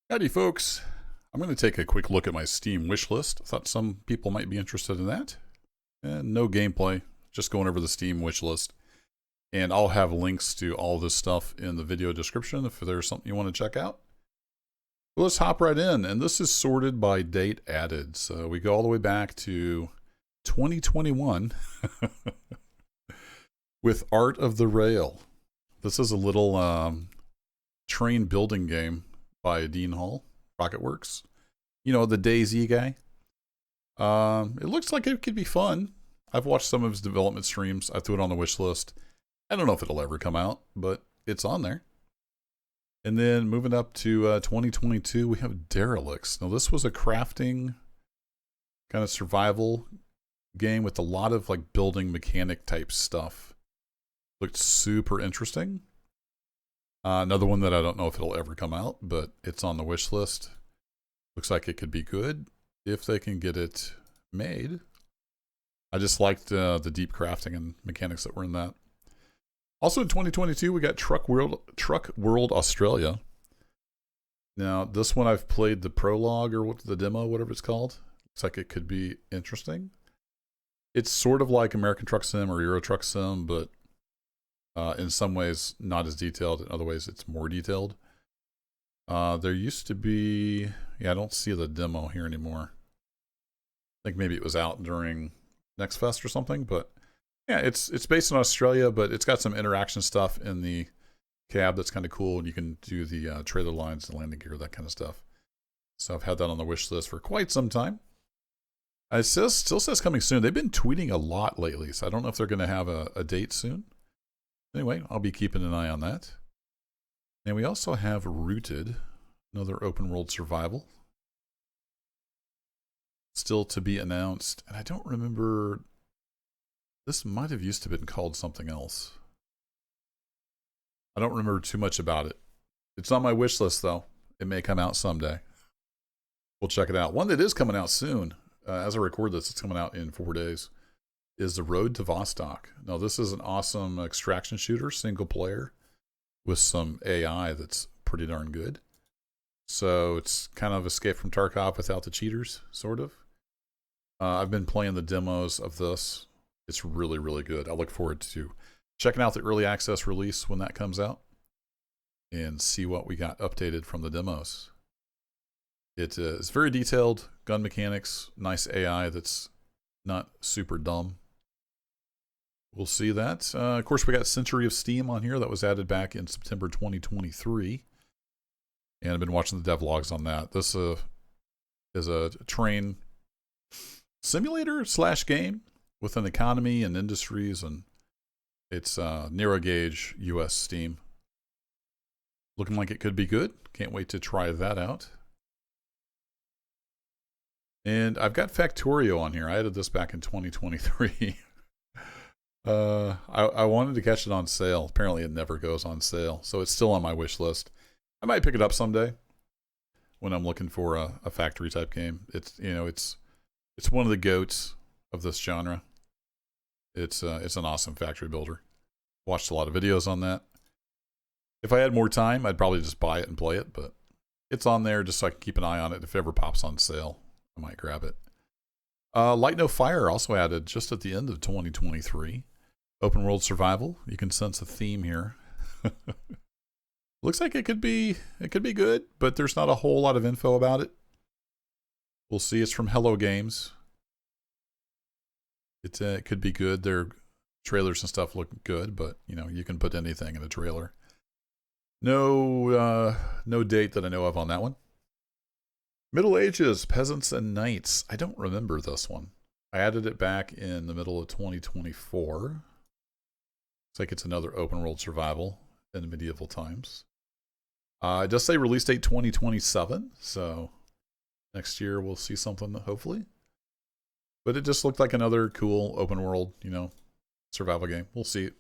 Howdy, folks. I'm going to take a quick look at my Steam wish list. I thought some people might be interested in that. And no gameplay, just going over the Steam wish list. And I'll have links to all this stuff in the video description if there's something you want to check out. Well, let's hop right in. And this is sorted by date added. So we go all the way back to 2021 with Art of the Rail. This is a little train building game by Dean Hall, Rocketworks. You know, the DayZ guy. It looks like it could be fun. I've watched some of his development streams. I threw it on the wish list. I don't know if it'll ever come out, but it's on there. And then moving up to 2022, we have Derelicts. Now, this was a crafting kind of survival game with a lot of like building mechanic type stuff. Looked super interesting. Another one that I don't know if it'll ever come out, but it's on the wish list. Looks like it could be good if they can get it made. I just liked the deep crafting and mechanics that were in that. Also in 2022, we got Truck World Australia. Now, this one I've played the prologue or the demo, whatever it's called. Looks like it could be interesting. It's sort of like American Truck Sim or Euro Truck Sim, but in some ways not as detailed. In other ways, it's more detailed. There used to be... Yeah, I don't see the demo here anymore. I think maybe it was out during Next Fest or something, but yeah, it's based in Australia, but it's got some interaction stuff in the cab that's kind of cool, and you can do the trailer lines and landing gear, that kind of stuff. So I've had that on the wish list for quite some time. It still says coming soon. They've been tweeting a lot lately, so I don't know if they're going to have a date soon. Anyway, I'll be keeping an eye on that. And we also have Rooted, another open world survival. Still to be announced. And I don't remember... This might have used to have been called something else. I don't remember too much about it. It's on my wish list, though. It may come out someday. We'll check it out. One that is coming out soon, as I record this, it's coming out in 4 days, is The Road to Vostok. Now, this is an awesome extraction shooter, single player, with some AI that's pretty darn good. So it's kind of Escape from Tarkov without the cheaters, sort of. I've been playing the demos of this. It's really, really good. I look forward to checking out the early access release when that comes out and see what we got updated from the demos. It's very detailed, gun mechanics, nice AI that's not super dumb. We'll see that. Of course, we got Century of Steam on here that was added back in September 2023. And I've been watching the devlogs on that. This is a train simulator / game with an economy and industries, and it's narrow gauge US Steam. Looking like it could be good. Can't wait to try that out. And I've got Factorio on here. I added this back in 2023. I wanted to catch it on sale. Apparently it never goes on sale, so it's still on my wish list. I might pick it up someday when I'm looking for a factory type game. It's one of the goats of this genre. It's an awesome factory builder. Watched a lot of videos on that. If I had more time, I'd probably just buy it and play it, but it's on there just so I can keep an eye on it. If it ever pops on sale, I might grab it. Light No Fire also added just at the end of 2023. Open world survival. You can sense a theme here. Looks like it could be good, but there's not a whole lot of info about it. We'll see. It's from Hello Games. It could be good. Their trailers and stuff look good, but you can put anything in a trailer. No date that I know of on that one. Middle Ages, Peasants and Knights. I don't remember this one. I added it back in the middle of 2024. Looks like it's another open world survival in medieval times. It does say release date 2027, so next year we'll see something, hopefully. But it just looked like another cool open world, survival game. We'll see.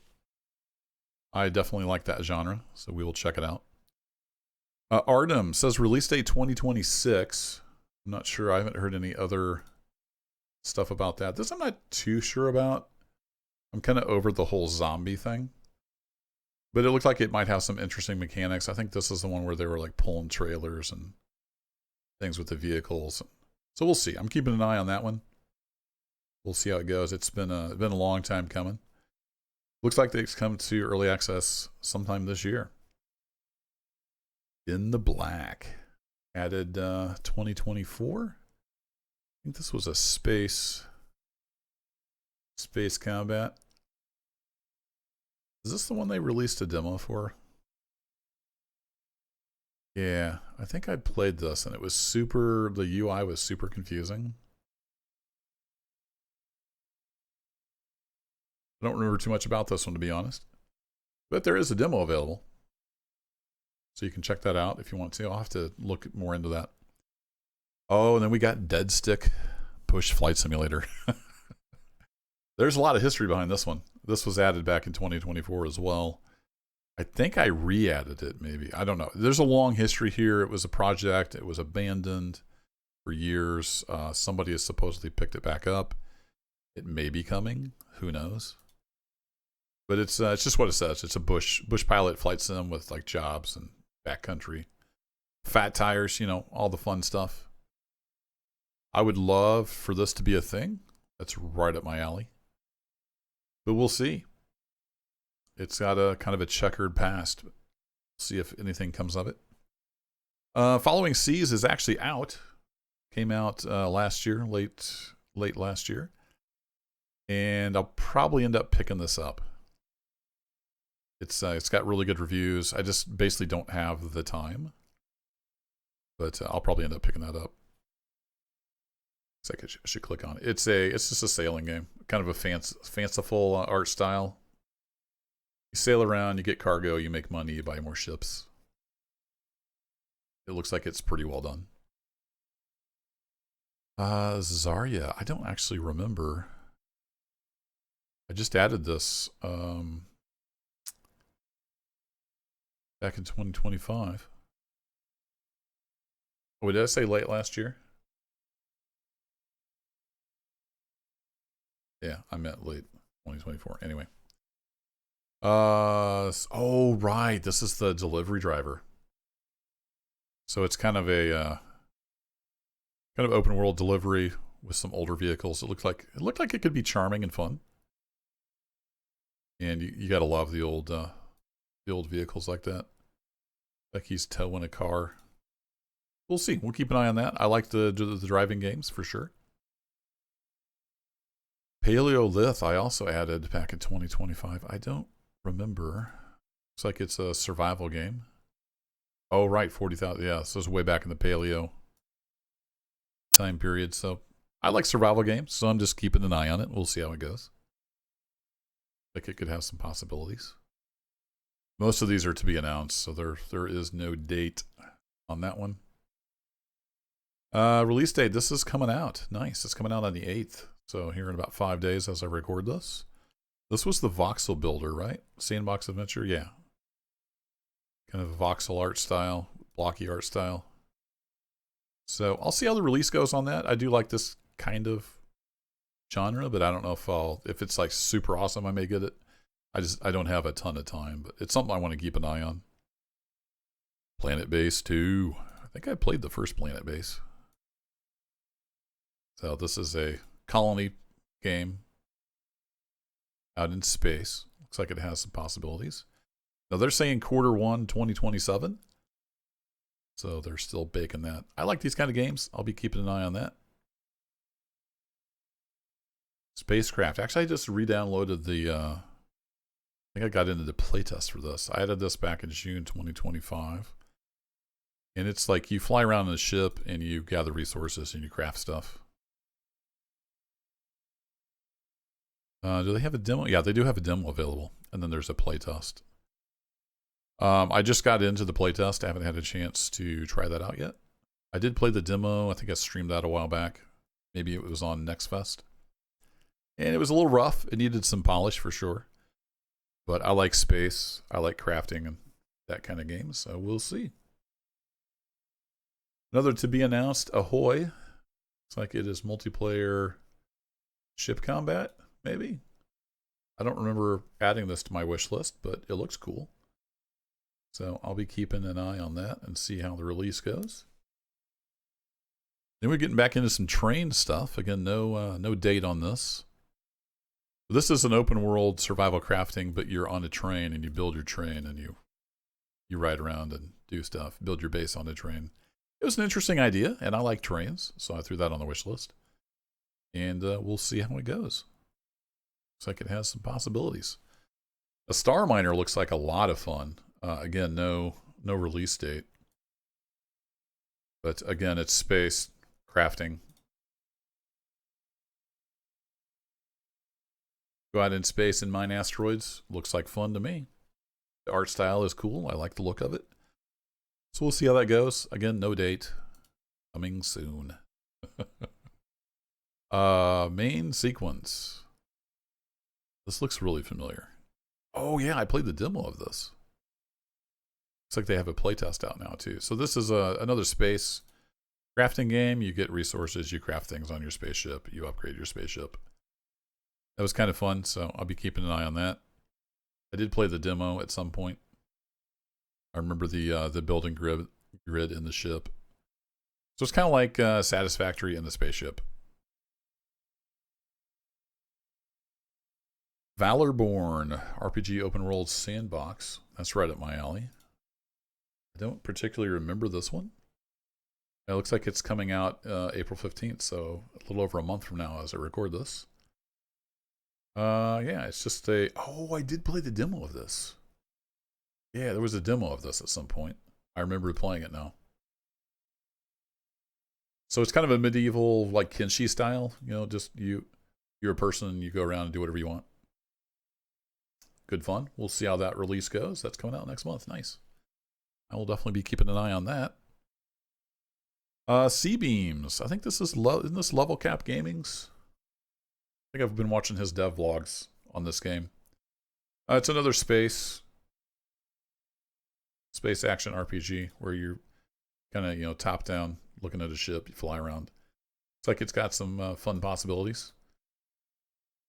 I definitely like that genre, so we will check it out. Artem says release date 2026. I'm not sure. I haven't heard any other stuff about that. This I'm not too sure about. I'm kind of over the whole zombie thing. But it looked like it might have some interesting mechanics. I think this is the one where they were like pulling trailers and things with the vehicles. So we'll see. I'm keeping an eye on that one. We'll see how it goes. It's been a long time coming. Looks like it's come to early access sometime this year. In the Black, added 2024. I think this was a space combat. Is this the one they released a demo for? Yeah, I think I played this and it was the UI was super confusing. I don't remember too much about this one, to be honest. But there is a demo available. So you can check that out if you want to. I'll have to look more into that. Oh, and then we got Dead Stick Push Flight Simulator. There's a lot of history behind this one. This was added back in 2024 as well. I think I re-added it, maybe. I don't know. There's a long history here. It was a project. It was abandoned for years. Somebody has supposedly picked it back up. It may be coming. Who knows? But it's just what it says. It's a bush pilot flight sim with like jobs and backcountry, fat tires, all the fun stuff. I would love for this to be a thing. That's right up my alley. But we'll see. It's got a kind of a checkered past. We'll see if anything comes of it. Following Seas is actually out. Came out last year, late last year. And I'll probably end up picking this up. It's got really good reviews. I just basically don't have the time. But I'll probably end up picking that up. Looks like I should click on it. It's just a sailing game. Kind of a fanciful art style. You sail around, you get cargo, you make money, you buy more ships. It looks like it's pretty well done. Zarya, I don't actually remember. I just added this back in 2025. Oh, did I say late last year? Yeah, I meant late 2024. Anyway. Oh, right. This is the delivery driver. So it's kind of a kind of open world delivery with some older vehicles. It looked like it could be charming and fun. And you gotta love the old vehicles like that. Like he's towing a car. We'll see. We'll keep an eye on that. I like the driving games for sure. Paleolith I also added back in 2025. I don't remember. Looks like it's a survival game. Oh, right. 40,000. Yeah, so it's way back in the Paleo time period. So I like survival games, so I'm just keeping an eye on it. We'll see how it goes. Like it could have some possibilities. Most of these are to be announced, so there is no date on that one. Release date. This is coming out. Nice. It's coming out on the 8th. So here in about 5 days as I record this. This was the voxel builder, right? Sandbox Adventure, yeah. Kind of a voxel art style, blocky art style. So I'll see how the release goes on that. I do like this kind of genre, but I don't know if it's like super awesome, I may get it. I don't have a ton of time, but it's something I want to keep an eye on. Planet Base 2. I think I played the first Planet Base. So this is a colony game out in space. Looks like it has some possibilities. Now they're saying Q1 2027. So they're still baking that. I like these kind of games. I'll be keeping an eye on that. Spacecraft. Actually, I just re-downloaded the I think I got into the playtest for this. I added this back in June 2025. And it's like you fly around in a ship and you gather resources and you craft stuff. Do they have a demo? Yeah, they do have a demo available. And then there's a playtest. I just got into the playtest. I haven't had a chance to try that out yet. I did play the demo. I think I streamed that a while back. Maybe it was on Next Fest. And it was a little rough. It needed some polish for sure. But I like space. I like crafting and that kind of game. So we'll see. Another to be announced, Ahoy. Looks like it is multiplayer ship combat, maybe. I don't remember adding this to my wish list, but it looks cool. So I'll be keeping an eye on that and see how the release goes. Then we're getting back into some train stuff. Again, no date on this. This is an open world survival crafting, but you're on a train and you build your train and you ride around and do stuff, build your base on a train. It was an interesting idea, and I like trains, so I threw that on the wish list. And we'll see how it goes. Looks like it has some possibilities. A star miner looks like a lot of fun. Again, no release date. But again, it's space crafting. Go out in space and mine asteroids. Looks like fun to me. The art style is cool. I like the look of it. So we'll see how that goes. Again, no date. Coming soon. Main sequence. This looks really familiar. Oh yeah, I played the demo of this. Looks like they have a playtest out now too. So this is another space crafting game. You get resources, you craft things on your spaceship, you upgrade your spaceship. That was kind of fun, so I'll be keeping an eye on that. I did play the demo at some point. I remember the building grid in the ship. So it's kind of like Satisfactory in the spaceship. Valorborn RPG open world sandbox. That's right up my alley. I don't particularly remember this one. It looks like it's coming out April 15th, so a little over a month from now as I record this. Yeah, it's just a... Oh, I did play the demo of this. Yeah, there was a demo of this at some point. I remember playing it now. So it's kind of a medieval, like Kenshi style. You know, just you're a person and you go around and do whatever you want. Good fun. We'll see how that release goes. That's coming out next month. Nice. I will definitely be keeping an eye on that. C-Beams. I think this is isn't this Level Cap Gaming's? I think I've been watching his dev vlogs on this game. It's another space action RPG where you're kind of top down looking at a ship. You fly around. It's like it's got some fun possibilities.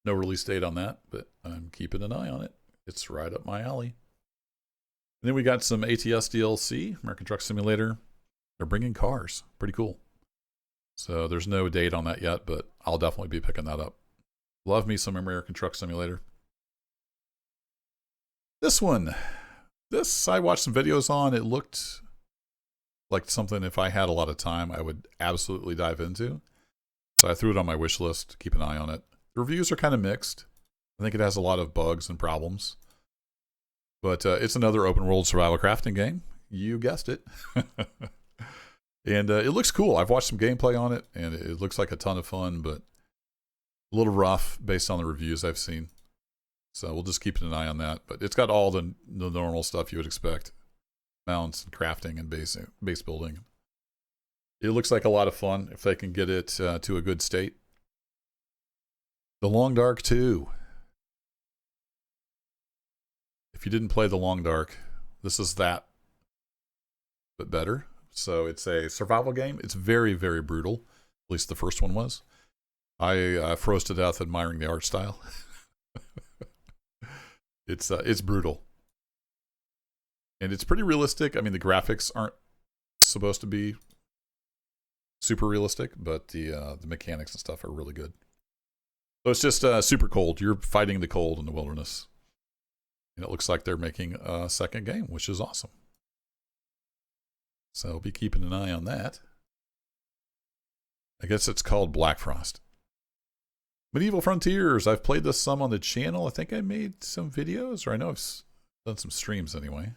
No release date on that, but I'm keeping an eye on it. It's right up my alley. And then we got some ATS DLC, American Truck Simulator. They're bringing cars. Pretty cool. So there's no date on that yet, but I'll definitely be picking that up. Love me some American Truck Simulator. This one. This I watched some videos on. It looked like something, if I had a lot of time, I would absolutely dive into. So I threw it on my wish list. Keep an eye on it. The reviews are kind of mixed. I think it has a lot of bugs and problems. But it's another open world survival crafting game. You guessed it. And it looks cool. I've watched some gameplay on it, and it looks like a ton of fun, but a little rough based on the reviews I've seen. So we'll just keep an eye on that. But it's got all the normal stuff you would expect. Mounts and crafting and base building. It looks like a lot of fun if they can get it to a good state. The Long Dark 2. If you didn't play The Long Dark, this is that, but better. So it's a survival game. It's very, very brutal. At least the first one was. I froze to death admiring the art style. It's brutal. And it's pretty realistic. I mean, the graphics aren't supposed to be super realistic, but the mechanics and stuff are really good. So it's just super cold. You're fighting the cold in the wilderness. And it looks like they're making a second game, which is awesome. So I'll be keeping an eye on that. I guess it's called Black Frost. Medieval Frontiers. I've played this some on the channel. I think I made some videos, or I know I've done some streams anyway.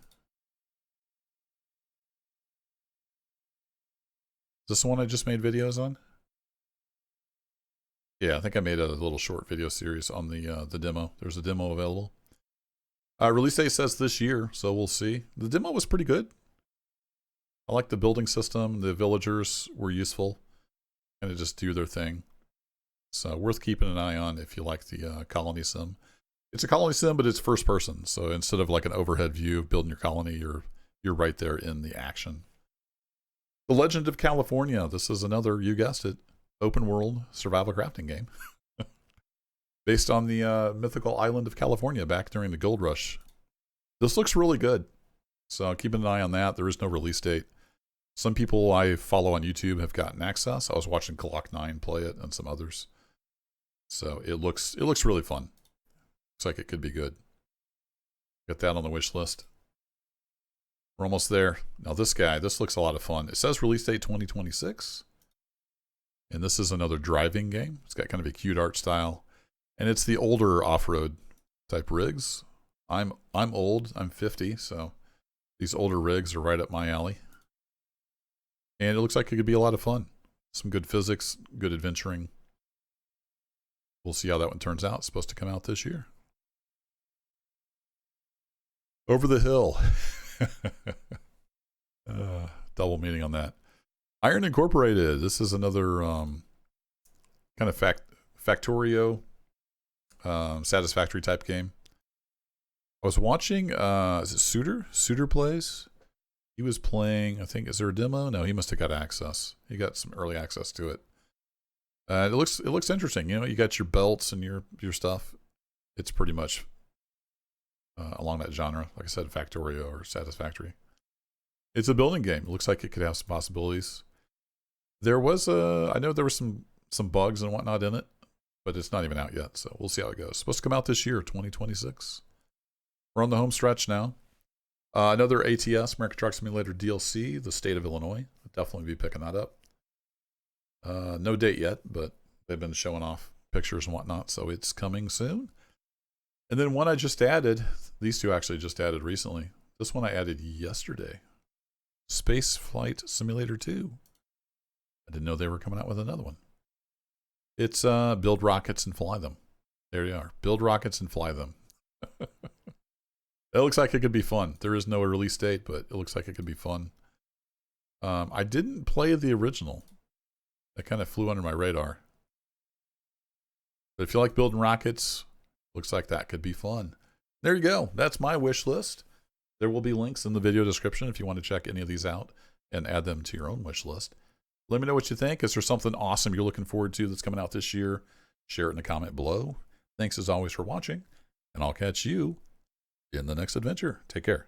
Is this the one I just made videos on? Yeah, I think I made a little short video series on the demo. There's a demo available. Release date says this year, so we'll see. The demo was pretty good. I like the building system. The villagers were useful. Kind of just do their thing. So worth keeping an eye on if you like the colony sim. It's a colony sim, but it's first person. So instead of like an overhead view of building your colony, you're right there in the action. The Legend of California. This is another, you guessed it, open world survival crafting game. Based on the mythical island of California back during the gold rush. This looks really good. So keep an eye on that. There is no release date. Some people I follow on YouTube have gotten access. I was watching Glock9 play it and some others. So it looks really fun. Looks like it could be good. Got that on the wish list. We're almost there. Now this looks a lot of fun. It says release date 2026. And this is another driving game. It's got kind of a cute art style. And it's the older off-road type rigs. I'm old. I'm 50, so these older rigs are right up my alley. And it looks like it could be a lot of fun. Some good physics, good adventuring. We'll see how that one turns out. It's supposed to come out this year. Over the Hill. Double meaning on that. Iron Incorporated. This is another kind of Factorio Satisfactory type game. I was watching, is it Suitor? Suitor plays. He was playing, I think, is there a demo? No, he must have got access. He got some early access to it. It looks interesting. You know, you got your belts and your stuff. It's pretty much along that genre. Like I said, Factorio or Satisfactory. It's a building game. It looks like it could have some possibilities. There was I know there were some bugs and whatnot in it, but it's not even out yet. So we'll see how it goes. It's supposed to come out this year, 2026. We're on the home stretch now. Another ATS, American Truck Simulator DLC, the state of Illinois. I'll definitely be picking that up. No date yet, but they've been showing off pictures and whatnot, so it's coming soon. And then one I just added, these two actually just added recently. This one I added yesterday. Space Flight Simulator 2. I didn't know they were coming out with another one. It's build rockets and fly them. There you are. Build rockets and fly them. It looks like it could be fun. There is no release date, but it looks like it could be fun. I didn't play the original. That kind of flew under my radar. But if you like building rockets, looks like that could be fun. There you go. That's my wish list. There will be links in the video description if you want to check any of these out and add them to your own wish list. Let me know what you think. Is there something awesome you're looking forward to that's coming out this year? Share it in the comment below. Thanks as always for watching, and I'll catch you in the next adventure. Take care.